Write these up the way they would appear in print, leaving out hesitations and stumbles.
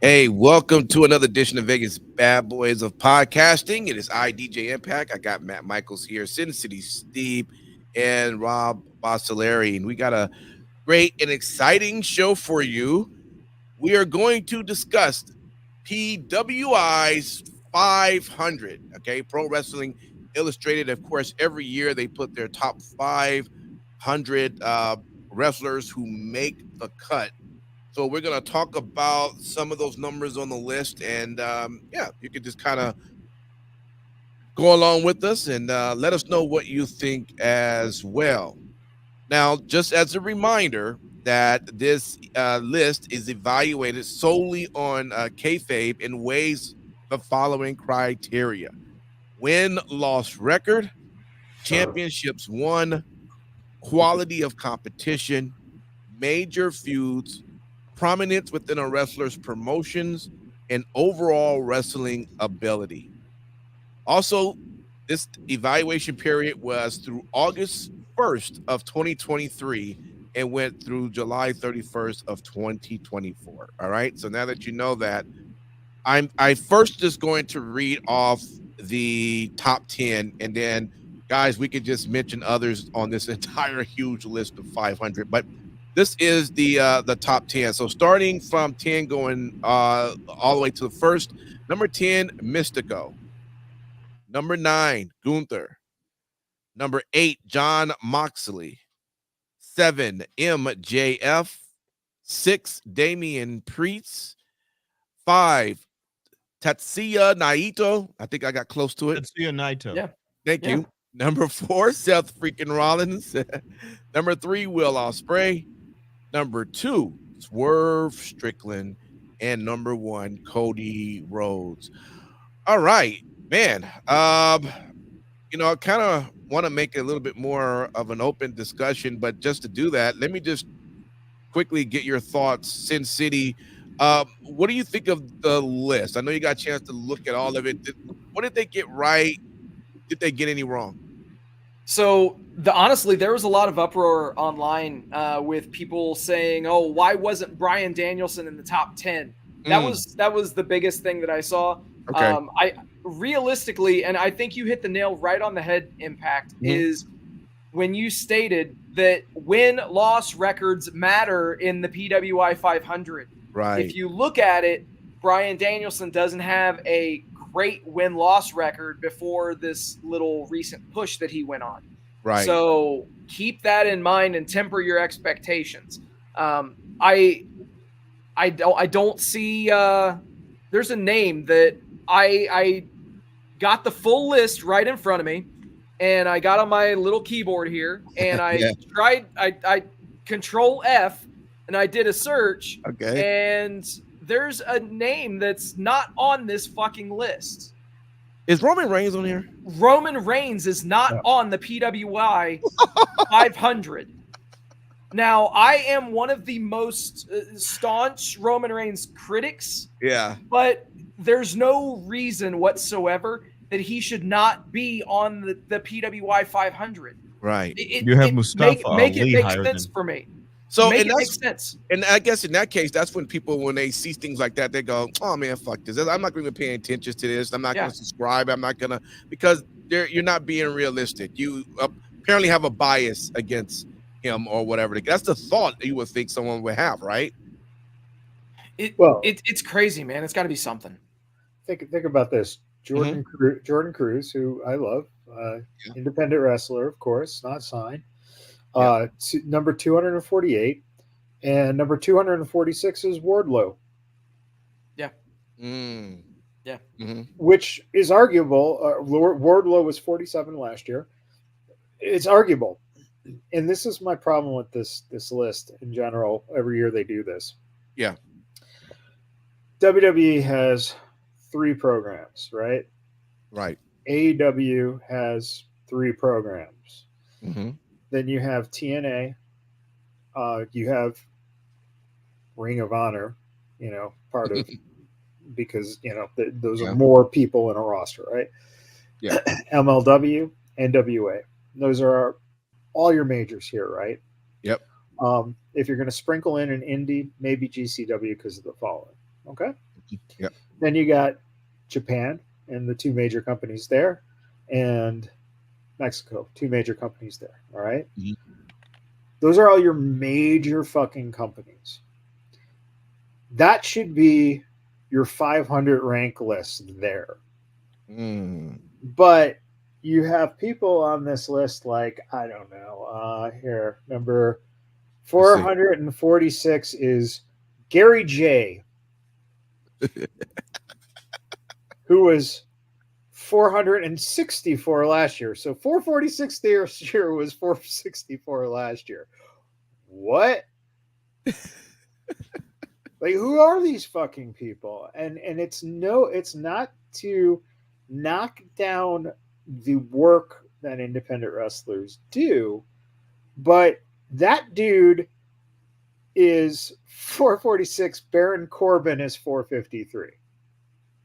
Hey, welcome to another edition of Vegas Bad Boys of Podcasting. It is DJ Impact. I got Matt Michaels here, Sin City Steve, and Rob Bossolari. And we got a great and exciting show for you. We are going to discuss PWI's 500. Okay, Pro Wrestling Illustrated. Of course, every year they put their top 500 wrestlers who make the cut. So we're going to talk about some of those numbers on the list, and you could just kind of go along with us and let us know what you think as well. Now, just as a reminder that this list is evaluated solely on kayfabe and weighs the following criteria: win-loss record, championships won, quality of competition, major feuds, prominence within a wrestler's promotions, and overall wrestling ability. Also, this evaluation period was through August 1st of 2023 and went through July 31st of 2024. All right. So now that you know that, I first just going to read off the top 10, and then guys, we could just mention others on this entire huge list of 500. But this is the top 10. So starting from 10 going all the way to the first. Number 10, Mystico. Number 9, Gunther. Number 8, John Moxley. 7, MJF. 6, Damian Priest. 5, Tatsuya Naito. I think I got close to it. Tatsuya Naito. Yeah. Thank you. Number 4, Seth freaking Rollins. Number 3, Will Ospreay. Number 2, Swerve Strickland. And number 1, Cody Rhodes. All right, man. I kind of want to make it a little bit more of an open discussion, but just to do that, let me just quickly get your thoughts. Sin City, what do you think of the list? I know you got a chance to look at all of it. What did they get right? Did they get any wrong? So honestly, there was a lot of uproar online with people saying, "Oh, why wasn't Bryan Danielson in the top 10?" That was the biggest thing that I saw. Okay. I realistically, and I think you hit the nail right on the head, Impact, is when you stated that win-loss records matter in the PWI 500. Right. If you look at it, Bryan Danielson doesn't have a great win-loss record before this little recent push that he went on. Right. So keep that in mind and temper your expectations. I don't see. There's a name that I got the full list right in front of me, and I got on my little keyboard here, and I tried. I Control F, and I did a search. Okay. And there's a name that's not on this fucking list. Is Roman Reigns on here? Roman Reigns is not on the PWI 500. Now, I am one of the most staunch Roman Reigns critics. Yeah. But there's no reason whatsoever that he should not be on the PWI 500. Right. You have Mustafa Make it Ali make higher sense than- for me. So Make and it make that's sense. and I guess in that case, that's when people, when they see things like that, they go, "Oh man, fuck this! I'm not going to pay attention to this. I'm not going to subscribe. I'm not going to," because you're not being realistic. You apparently have a bias against him or whatever. That's the thought you would think someone would have, right? It's crazy, man. It's got to be something. Think about this. Jordan Cruz, who I love, independent wrestler, of course, not signed. Number 248, and number 246 is Wardlow. Yeah. Yeah. Which is arguable. Wardlow was 47 last year. It's arguable. And this is my problem with this list in general. Every year they do this. Yeah. WWE has 3 programs, right? Right. AEW has 3 programs. Mm-hmm. Then you have TNA. You have Ring of Honor, part of, because, those are more people in a roster, right? Yeah. MLW, NWA. Those are all your majors here, right? Yep. If you're going to sprinkle in an indie, maybe GCW because of the following. Okay. Yeah. Then you got Japan and the two major companies there, and Mexico, two major companies there. All right. Mhm. Those are all your major fucking companies. That should be your 500 rank list there. Mm. But you have people on this list like, I don't know, here, number Let's see. 446 is Gary J, who was 464 last year. So 446 this year was 464 last year. What? Like, who are these fucking people? And it's not to knock down the work that independent wrestlers do, but that dude is 446. Baron Corbin is 453.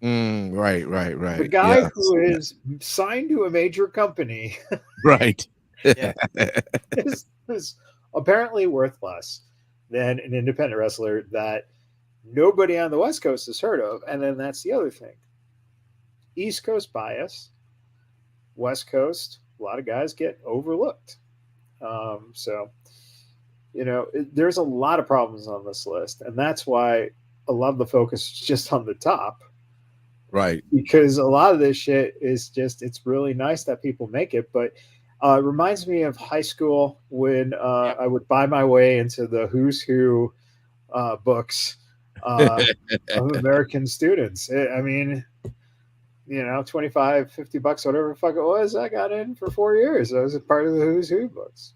Right, The right. guy Yes. who Yeah. is signed to a major company Right. Yeah. is apparently worth less than an independent wrestler that nobody on the West Coast has heard of. And then that's the other thing. East Coast bias, West Coast, a lot of guys get overlooked. So, there's a lot of problems on this list. And that's why a lot of the focus is just on the top, Right. because a lot of this shit is just, it's really nice that people make it. But it reminds me of high school when Yep. I would buy my way into the Who's Who books of American students. I mean, 25, $50, whatever the fuck it was, I got in for 4 years. I was a part of the Who's Who books.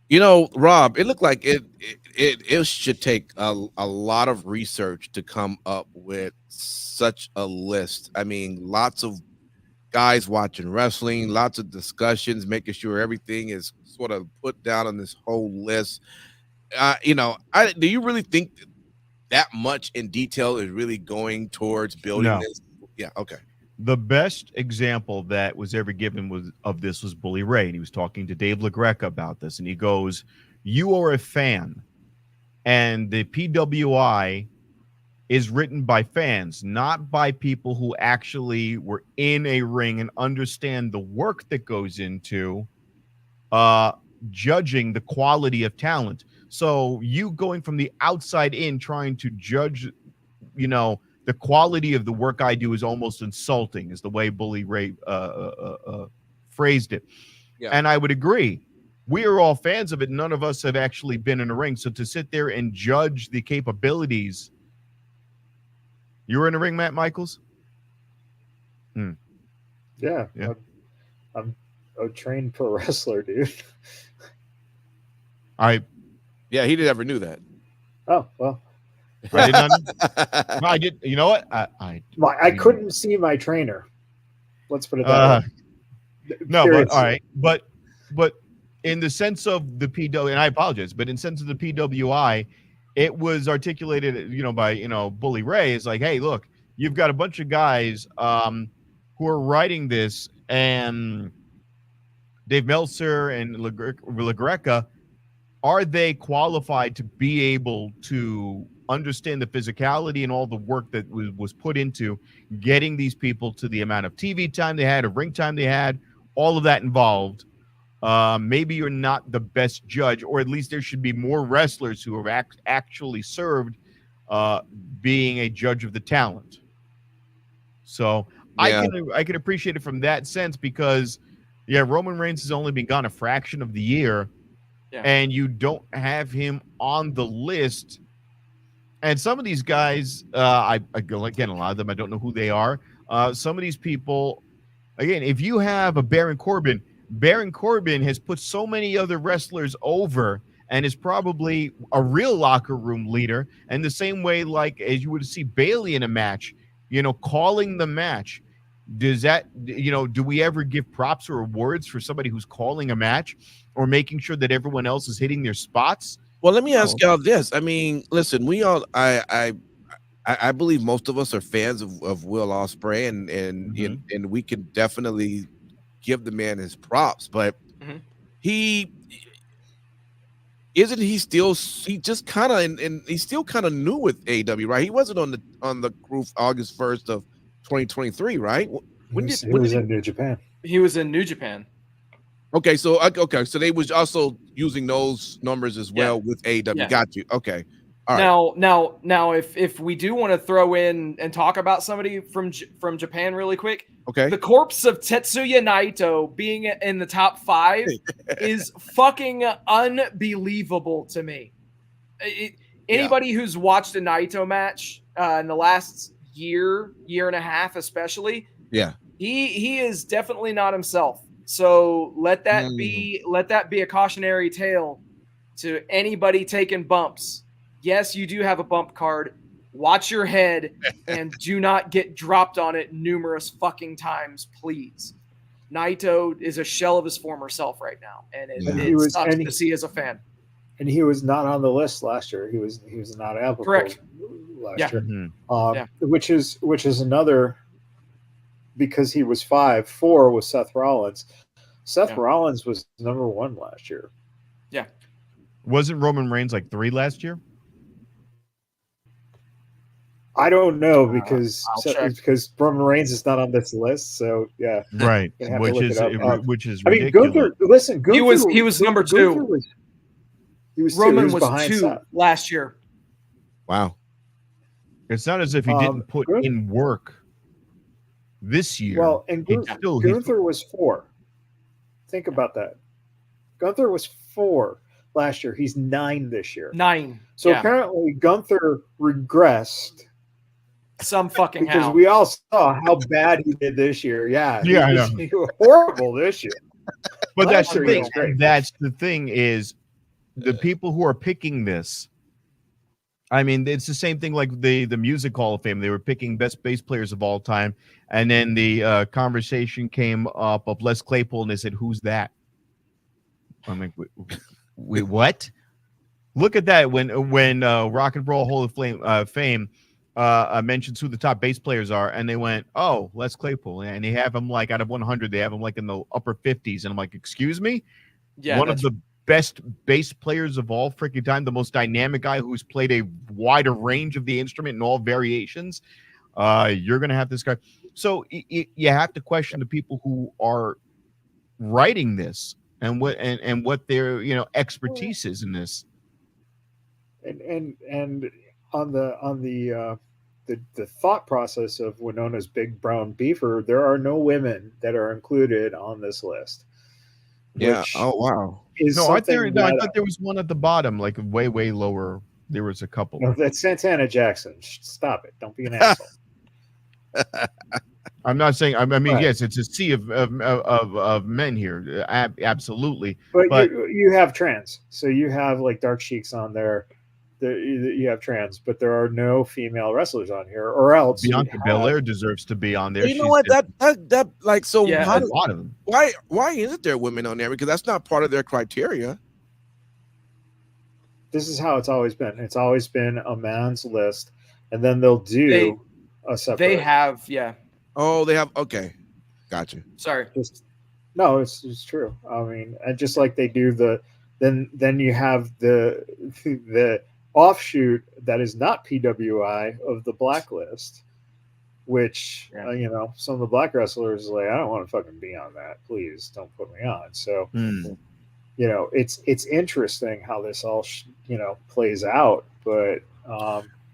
Rob, it looked like it should take a lot of research to come up with such a list. I mean, lots of guys watching wrestling, lots of discussions, making sure everything is sort of put down on this whole list. Do you really think that much in detail is really going towards building No. this? Yeah. Okay. The best example that was ever given was Bully Ray. And he was talking to Dave LaGreca about this, and he goes, "You are a fan, and the PWI is written by fans, not by people who actually were in a ring and understand the work that goes into judging the quality of talent. So you going from the outside in trying to judge, the quality of the work I do is almost insulting," is the way Bully Ray phrased it. Yeah. And I would agree. We are all fans of it. None of us have actually been in a ring. So to sit there and judge the capabilities. You were in a ring, Matt Michaels? Yeah. Yeah. I'm a trained pro wrestler, dude. Yeah, he never knew that. Oh, well. I did not. No, I did. You know what? I couldn't see my trainer. Let's put it that way. No, Seriously. but all right. But in the sense of the PW, and I apologize, but in sense of the PWI, it was articulated, by Bully Ray is like, hey, look, you've got a bunch of guys who are writing this, and Dave Meltzer and LaGreca, are they qualified to be able to understand the physicality and all the work that was put into getting these people to the amount of TV time they had, of ring time they had, all of that involved? Maybe you're not the best judge, or at least there should be more wrestlers who have actually served being a judge of the talent. So Yeah. I can appreciate it from that sense, because Roman Reigns has only been gone a fraction of the year. Yeah. And you don't have him on the list. And some of these guys, again, a lot of them, I don't know who they are. Some of these people, again, if you have a Baron Corbin has put so many other wrestlers over and is probably a real locker room leader. And the same way, like, as you would see Bayley in a match, calling the match. Does that, do we ever give props or awards for somebody who's calling a match or making sure that everyone else is hitting their spots? Well, let me ask y'all this. I mean, listen, we all, I believe most of us are fans of Will Ospreay, and we can definitely give the man his props, but Mhm. he, isn't he still? He just kind of and he's still kind of new with AEW, right? He wasn't on the group August 1st of 2023, right? When did He was in New Japan. He was in New Japan. Okay, so they was also using those numbers as well with AEW. Yeah. Got you. Okay. All right. Now, if we do want to throw in and talk about somebody from Japan really quick, Okay. the corpse of Tetsuya Naito being in the top 5 is fucking unbelievable to me. Anybody who's watched a Naito match in the last year and a half, especially, he is definitely not himself. So let that be a cautionary tale to anybody taking bumps. Yes, you do have a bump card. Watch your head and do not get dropped on it numerous fucking times, please. Naito is a shell of his former self right now, and it sucks to see as a fan. And he was not on the list last year. He was not applicable. Correct. Last year, Mm-hmm. which is another, because he was 4 with Seth Rollins. Seth Rollins was number 1 last year. Yeah. Wasn't Roman Reigns like 3 last year? I don't know because Roman Reigns is not on this list. So yeah, right. Which is ridiculous. I mean, Gunther. Listen, Gunther, he was number 2. Roman was 2 Seth last year. Wow. It's not as if he didn't put in work this year. Well, and Gunther was 4. Think about that. Gunther was 4 last year. He's 9 this year. 9. So apparently Gunther regressed. Some fucking because we all saw how bad he did this year. Yeah, I know. He was horrible this year. But that's the thing. That's the thing is the people who are picking this. I mean, it's the same thing like the Music Hall of Fame. They were picking best bass players of all time, and then the conversation came up of Les Claypool, and they said, "Who's that?" I'm like, "Wait, what?" Look at that when Rock and Roll Hall of Fame mentions who the top bass players are, and they went, "Oh, Les Claypool," and they have him like out of 100, they have him like in the upper 50s, and I'm like, "Excuse me?" Yeah, one of the best bass players of all freaking time, the most dynamic guy who's played a wider range of the instrument in all variations. You're gonna have this guy, so you have to question the people who are writing this and what their expertise is in this. And on the thought process of Winona's Big Brown Beaver, there are no women that are included on this list. Yeah. Oh wow. No, I thought there was one at the bottom, like way lower. There was a couple. No, that's Santana Jackson. Stop it! Don't be an asshole. I'm not saying. I mean, right. Yes, it's a sea of men here. Absolutely. But you have trans, so you have like Dark Sheiks on there. You have trans, but there are no female wrestlers on here, or else Bianca Belair deserves to be on there. You know what? That like so. Yeah, a lot of them. Why isn't there women on there? Because that's not part of their criteria. This is how it's always been. It's always been a man's list, and then they'll do a separate. They have, yeah. Oh, they have. Okay, gotcha. Sorry. No, it's true. I mean, and just like they do then you have the offshoot that is not PWI of the blacklist, which some of the black wrestlers are like, I don't want to fucking be on that. Please don't put me on. So it's interesting how this all plays out. But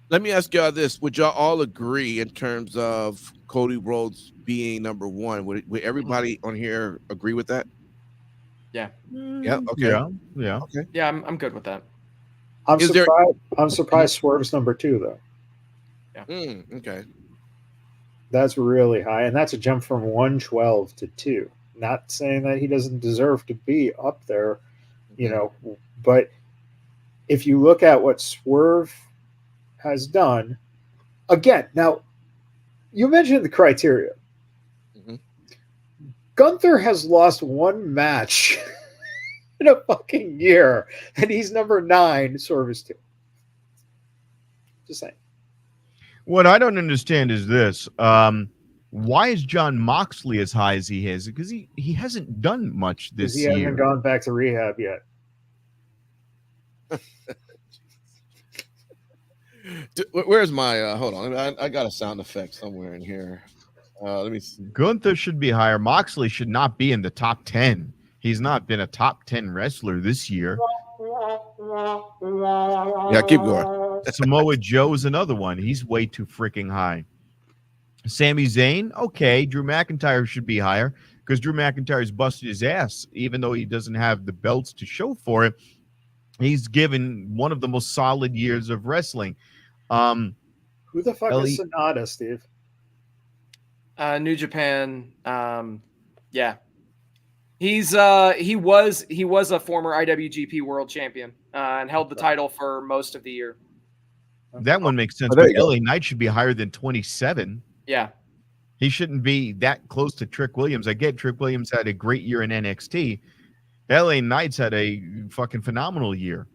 let me ask y'all this: would y'all all agree in terms of Cody Rhodes being number 1? Would everybody on here agree with that? Yeah. Yeah. Okay. Yeah. Okay. Yeah, I'm good with that. I'm surprised Swerve's number 2 though. Yeah. Okay. That's really high, and that's a jump from 112 to 2. Not saying that he doesn't deserve to be up there, but if you look at what Swerve has done, again, now you mentioned the criteria. Mm-hmm. Gunther has lost 1 match in a fucking year, and he's number 9. Swerve is 2. Just saying. What I don't understand is this: why is John Moxley as high as he is? Because he hasn't done much this year. He hasn't gone back to rehab yet. Where's my hold on? I got a sound effect somewhere in here. Let me see. Gunther should be higher. Moxley should not be in the top 10. He's not been a top 10 wrestler this year. Yeah, keep going. Samoa Joe is another one. He's way too freaking high. Sami Zayn, okay. Drew McIntyre should be higher because Drew McIntyre's busted his ass, even though he doesn't have the belts to show for it. He's given one of the most solid years of wrestling. Who the fuck is Sonata, Steve? New Japan. Yeah. He was a former IWGP World Champion and held the title for most of the year. That one makes sense. There But you go. LA Knight should be higher than 27. Yeah. He shouldn't be that close to Trick Williams. I get Trick Williams had a great year in NXT. LA Knights had a fucking phenomenal year.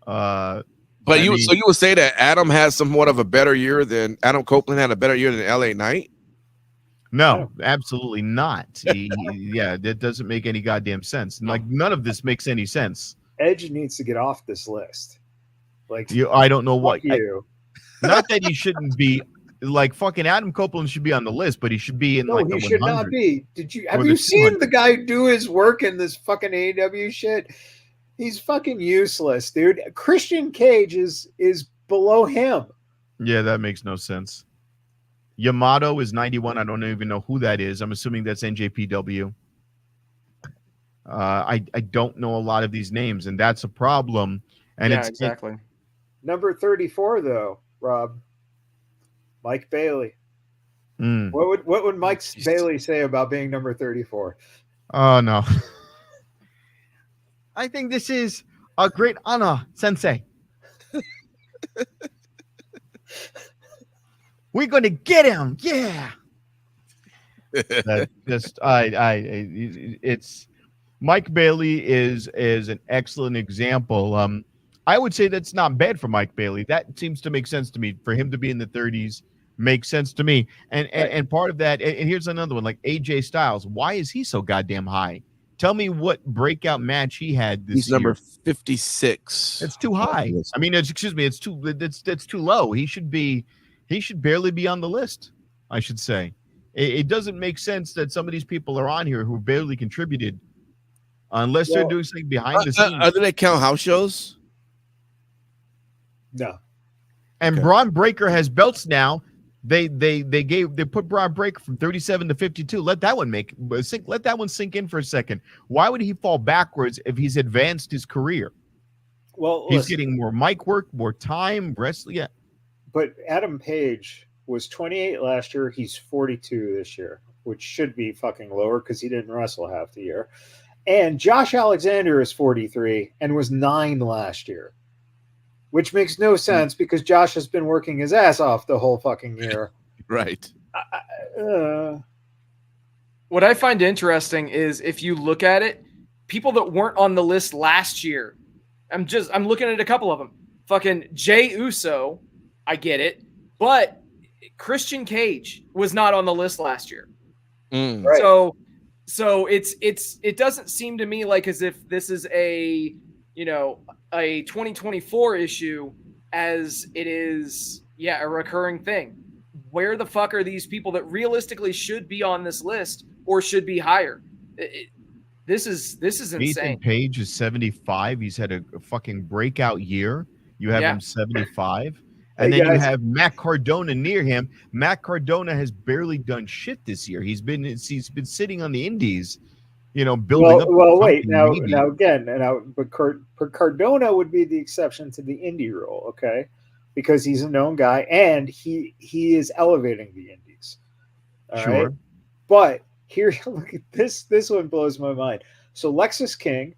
So you would say that Adam has somewhat of a better year than Adam Copeland had a better year than LA Knight? No, absolutely not. Yeah, that doesn't make any goddamn sense. Like none of this makes any sense. Edge needs to get off this list. Like I don't know what. Not that he shouldn't be. Like fucking Adam Copeland should be on the list, but he should be in like the 100. He should not be. Have you seen the guy do his work in this fucking AEW shit? He's fucking useless, dude. Christian Cage is below him. Yeah, that makes no sense. Yamato is 91. I don't even know who that is. I'm assuming that's NJPW. I don't know a lot of these names, and that's a problem. And yeah, exactly. Number 34, though, Rob. Mike Bailey. What would Mike Bailey say about being number 34? Oh no. I think this is a great honor, Sensei. We're gonna get him, yeah. It's Mike Bailey is an excellent example. I would say that's not bad for Mike Bailey. That seems to make sense to me. For him to be in the 30s makes sense to me. And part of that, and here's another one, like AJ Styles. Why is he so goddamn high? Tell me what breakout match he had this He's year. number 56. It's too high. I mean, it's too low. He should barely be on the list, I should say. It doesn't make sense that some of these people are on here who barely contributed unless they're doing something behind the scenes. Do they count house shows? No. And Braun Breaker has belts now. They put Braun Breaker from 37 to 52. Let that one sink in for a second. Why would he fall backwards if he's advanced his career? Well, he's getting more mic work, more time, wrestling. Yeah. But Adam Page was 28 last year. He's 42 this year, which should be fucking lower because he didn't wrestle half the year. And Josh Alexander is 43 and was 9 last year, which makes no sense because Josh has been working his ass off the whole fucking year. Right. What I find interesting is if you look at it, people that weren't on the list last year, I'm looking at a couple of them. Fucking Jey Uso, I get it, but Christian Cage was not on the list last year. Right. So it doesn't seem to me like as if this is a 2024 issue as it is a recurring thing. Where the fuck are these people that realistically should be on this list or should be higher? This is insane. Ethan Page is 75. He's had a fucking breakout year. You have him 75. And then you have Matt Cardona near him. Matt Cardona has barely done shit this year. He's been sitting on the indies, building up. Well, wait. Now but Cardona would be the exception to the indie rule, okay? Because he's a known guy and he is elevating the indies. All right? But here, look at this. This one blows my mind. So Lexus King,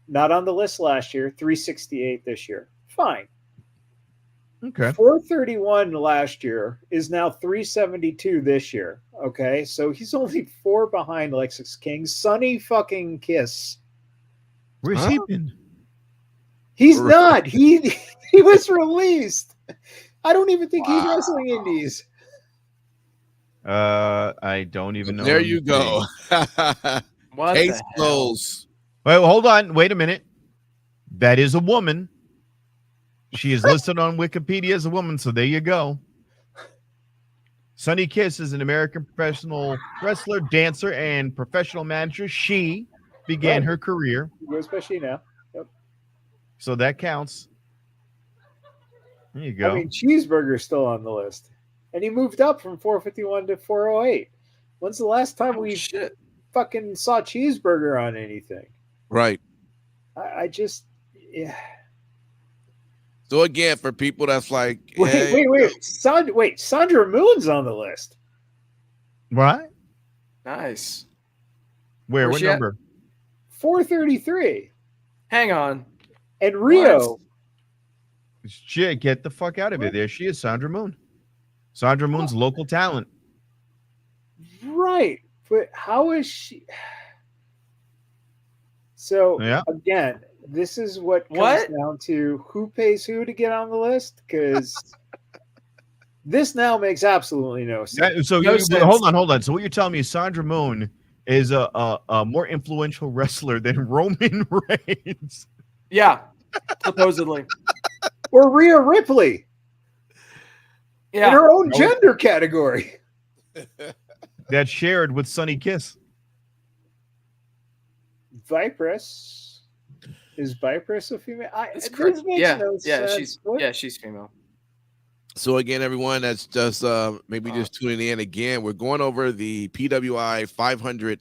not on the list last year, 368 this year. Fine. Okay. 431 last year is now 372 this year. Okay. So he's only 4 behind Lexus King. Sonny fucking Kiss. Where's he been? He's not. He was released. I don't even think he's wrestling indies. I don't even know. There you go. What Case the closed. Well, hold on. Wait a minute. That is a woman. She is listed on Wikipedia as a woman, so there you go. Sunny Kiss is an American professional wrestler, dancer, and professional manager. She began her career. Goes by she now. Yep. So that counts. There you go. I mean, Cheeseburger's still on the list. And he moved up from 451 to 408. When's the last time we fucking saw Cheeseburger on anything? Right. I just, yeah. So again, for people that's like, wait, Sandra Moon's on the list. What? Nice. Where? What number? 433. Hang on. And Rio. Shit, get the fuck out of it. There she is, Sandra Moon. Sandra Moon's local talent. Right. But how is she? So, again, this is what comes down to who pays who to get on the list, because this now makes absolutely no sense. Hold on. So what you're telling me is Sandra Moon is a more influential wrestler than Roman Reigns. Yeah, supposedly. Or Rhea Ripley. Yeah. In her own gender category. That's shared with Sunny Kiss. Vipress. Is Vipress a female? That's correct. No sense. She's female. So again, everyone that's just maybe just tuning in again, we're going over the PWI 500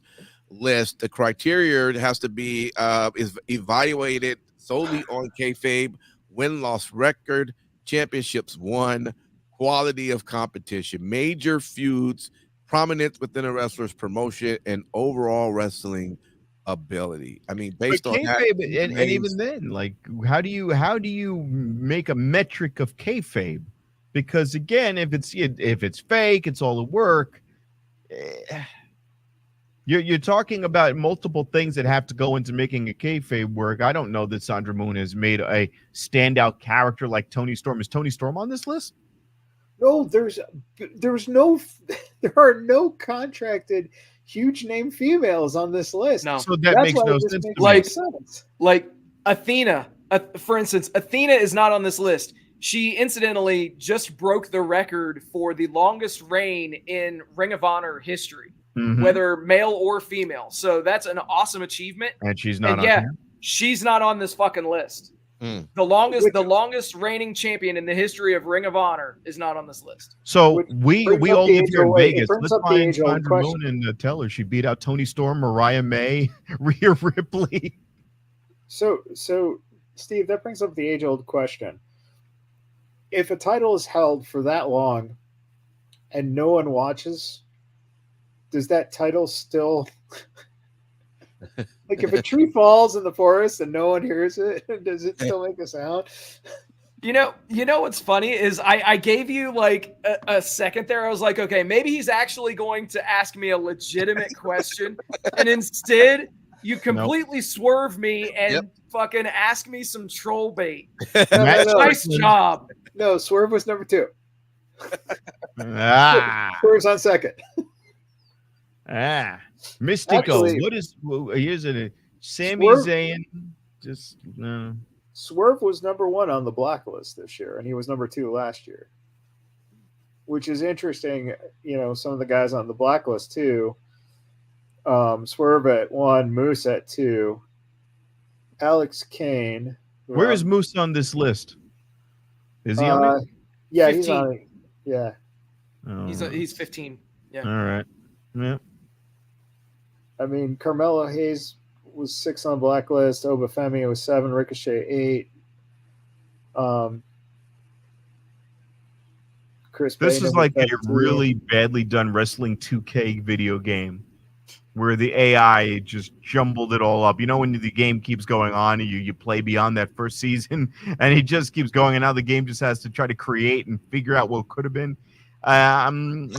list. The criteria has to be is evaluated solely on kayfabe, win-loss record, championships won, quality of competition, major feuds, prominence within a wrestler's promotion, and overall wrestling ability. I mean, based on that, and even then, like, how do you make a metric of kayfabe? Because again, if it's fake, it's all the work. You're talking about multiple things that have to go into making a kayfabe work. I don't know that Sandra Moon has made a standout character like Tony Storm. Is Tony Storm on this list? No, there are no contracted huge name females on this list. No, so that makes no sense. Like Athena, for instance, Athena is not on this list. She incidentally just broke the record for the longest reign in Ring of Honor history, whether male or female. So that's an awesome achievement. And she's not. She's not on this fucking list. The longest reigning champion in the history of Ring of Honor is not on this list. So we all live here in Vegas. Let's find Sandra Moon and tell her she beat out Tony Storm, Mariah May, Rhea Ripley. So Steve, that brings up the age-old question. If a title is held for that long and no one watches, does that title still like if a tree falls in the forest and no one hears it, does it still make a sound? You know what's funny is I gave you like a second there. I was like, okay, maybe he's actually going to ask me a legitimate question, and instead you completely swerve me and fucking ask me some troll bait. Nice job. No, Swerve was number 2. Swerve's on second. Mystico. Actually, Here's a Sami Zayn. Just Swerve was number 1 on the blacklist this year, and he was number 2 last year, which is interesting. You know, some of the guys on the blacklist too. Swerve at 1, Moose at 2, Alex Kane. Where is Moose on this list? Is he on it? Yeah, 15. he's on it. Yeah. Oh. He's 15. Yeah. All right. Yeah. I mean, Carmelo Hayes was 6 on the blacklist. Obafemi was 7. Ricochet 8. Chris. This Bay is like a 3. really badly done Wrestling 2K video game where the AI just jumbled it all up. You know, when the game keeps going on and you play beyond that first season and it just keeps going, and now the game just has to try to create and figure out what could have been.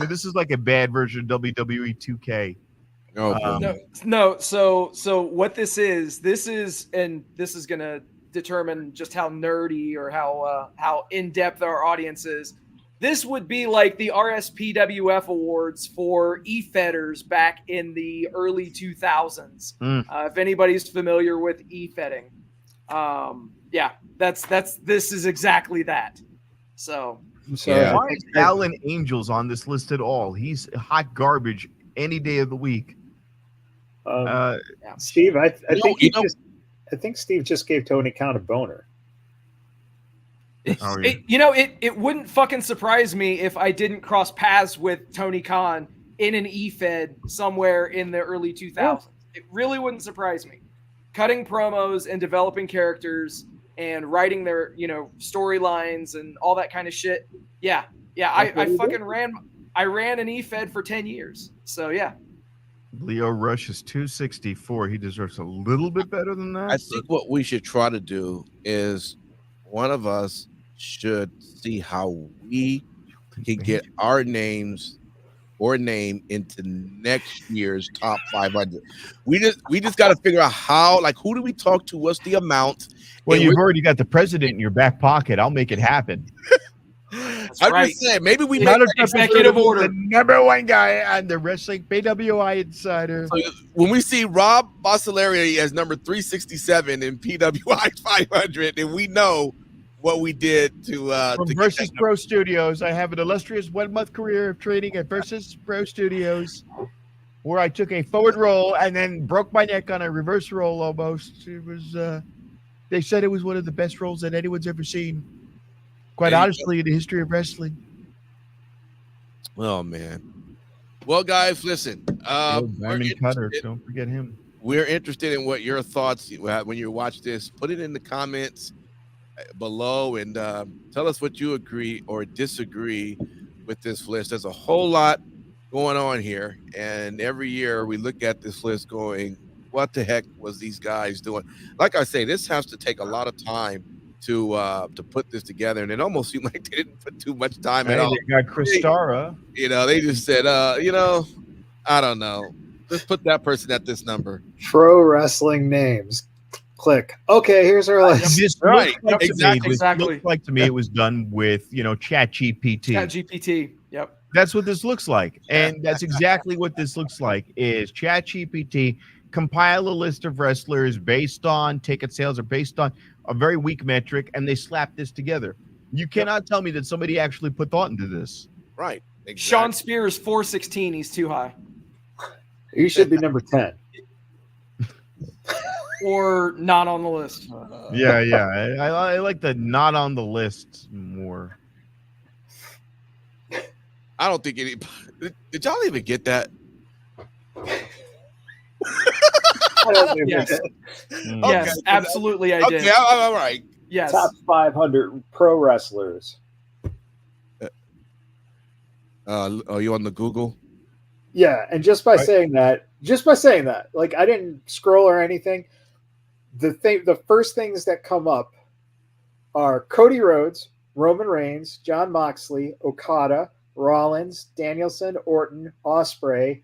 This is like a bad version of WWE 2K. No. So what this is going to determine just how nerdy or how in depth our audience is. This would be like the RSPWF awards for e-fetters back in the early 2000s. If anybody's familiar with e-fetting. Yeah, this is exactly that. So I'm sorry. Yeah. Why is Alan Angels on this list at all? He's hot garbage any day of the week. Um, yeah. Steve, I think you know, I think Steve just gave Tony Khan a boner. Oh, yeah. It wouldn't fucking surprise me if I didn't cross paths with Tony Khan in an E-Fed somewhere in the early 2000s. It really wouldn't surprise me. Cutting promos and developing characters and writing their, storylines and all that kind of shit. Yeah. Yeah, That's what I he fucking did. ran an E-Fed for 10 years. So, yeah. Leo Rush is 264. He deserves a little bit better than that. I think what we should try to do is one of us should see how we can get our names or name into next year's top 500. We just got to figure out how, like, who do we talk to? What's the amount? Well, And you've already got the president in your back pocket. I'll make it happen. I'm right. just saying, maybe we Not make a executive order. The number one guy on the Wrestling PWI Insider. So when we see Rob Basileri as number 367 in PWI 500, and we know what we did to From to get Versus that Pro Studios, I have an illustrious 1 month career of training at Versus Pro Studios, where I took a forward roll and then broke my neck on a reverse roll almost. It was, they said it was one of the best rolls that anyone's ever seen. Quite There you honestly, in the history of wrestling. Oh man. Well, guys, listen. Diamond Cutter, don't forget him. We're interested in what your thoughts when you watch this. Put it in the comments below and tell us what you agree or disagree with this list. There's a whole lot going on here, and every year we look at this list going, what the heck was these guys doing? Like I say, this has to take a lot of time to put this together, and it almost seemed like they didn't put too much time at all. They got Chris Stara. They just said, I don't know. Let's put that person at this number. Pro wrestling names. Click. Okay, here's our list. This Right, looks like exactly. Looks like to me it was done with ChatGPT. ChatGPT. Yep. That's what this looks like, and that's exactly what this looks like. Is ChatGPT compile a list of wrestlers based on ticket sales or based on a very weak metric, and they slap this together. You cannot tell me that somebody actually put thought into this. Right. Exactly. Sean Spears 416. He's too high. You should be number 10. Or not on the list. Yeah. I like the not on the list more. I don't think any. Did y'all even get that? Yes. Mm. Yes, absolutely I did. Okay, all right. Yes. Top 500 pro wrestlers. Are you on the Google? Yeah, and just by saying that, like I didn't scroll or anything. The first things that come up are Cody Rhodes, Roman Reigns, John Moxley, Okada, Rollins, Danielson, Orton, Ospreay,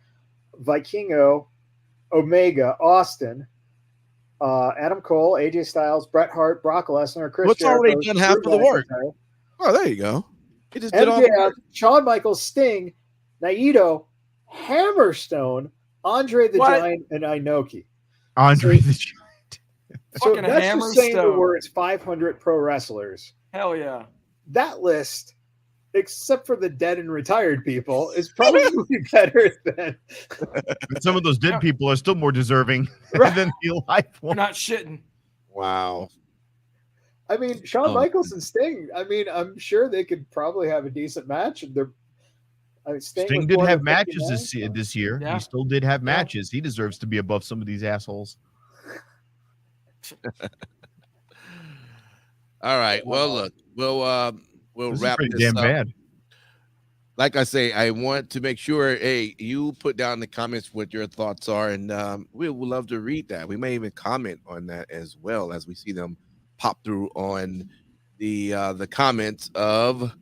Vikingo, Omega, Austin, Adam Cole, AJ Styles, Bret Hart, Brock Lesnar, Chris What's Jericho, already done half of the Drew work? McIntyre, Oh, there you go. He just did all the MJF, work. Shawn Michaels, Sting, Naito, Hammerstone, Andre the What? Giant, and Inoki. Andre the Giant. So Fucking that's just saying the Hammerstone. words 500 pro wrestlers. Hell yeah. That list, except for the dead and retired people, is probably better than Some of those dead people are still more deserving Right. than the alive We're ones. not shitting. Wow. I mean, Shawn Oh. Michaels and Sting. I mean, I'm sure they could probably have a decent match. And Sting did have matches this year. Yeah. He still did have Yeah. matches. He deserves to be above some of these assholes. All right. Well, look, we'll This is wrap pretty this damn up. bad. Like I say, I want to make sure, hey, you put down in the comments what your thoughts are, and we would love to read that. We may even comment on that as well as we see them pop through on the comments of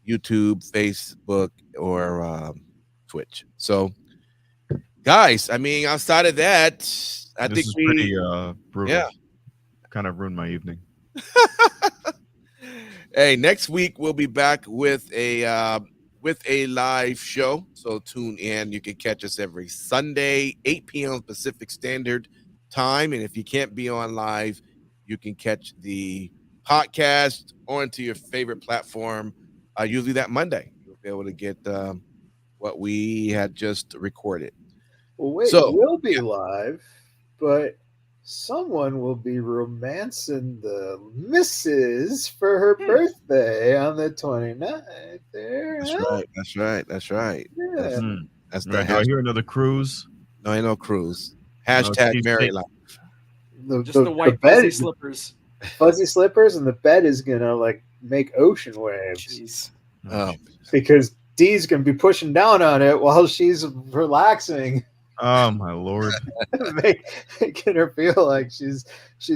YouTube, Facebook, or Twitch. So, guys, I mean, outside of that, I This think is we pretty brutal. yeah. Kind of ruined my evening. Hey, next week we'll be back with a live show. So tune in. You can catch us every Sunday, 8 p.m. Pacific Standard Time. And if you can't be on live, you can catch the podcast onto your favorite platform. Usually that Monday, you'll be able to get what we had just recorded. Well, wait, So, we'll be live, but someone will be romancing the missus for her birthday on the 29th. There, That's huh? right. That's right. That's right. Yeah. That's the Right, do I hear another cruise? no, ain't no cruise. No, Hashtag Steve Mary State- life. Just the white bed, fuzzy slippers. fuzzy slippers, and the bed is gonna like make ocean waves Jeez. Oh, because Dee's gonna be pushing down on it while she's relaxing, Oh my lord! making her feel like she's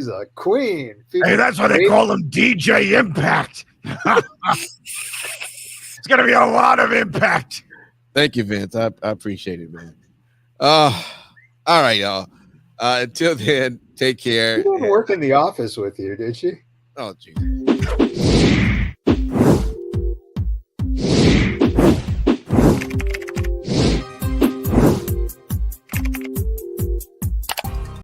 a queen. Hey, that's why they call him DJ Impact. It's gonna be a lot of impact. thank you, Vince. I appreciate it, man. All right, y'all. Until then, take care. She didn't work in the office with you, did she? Oh, geez.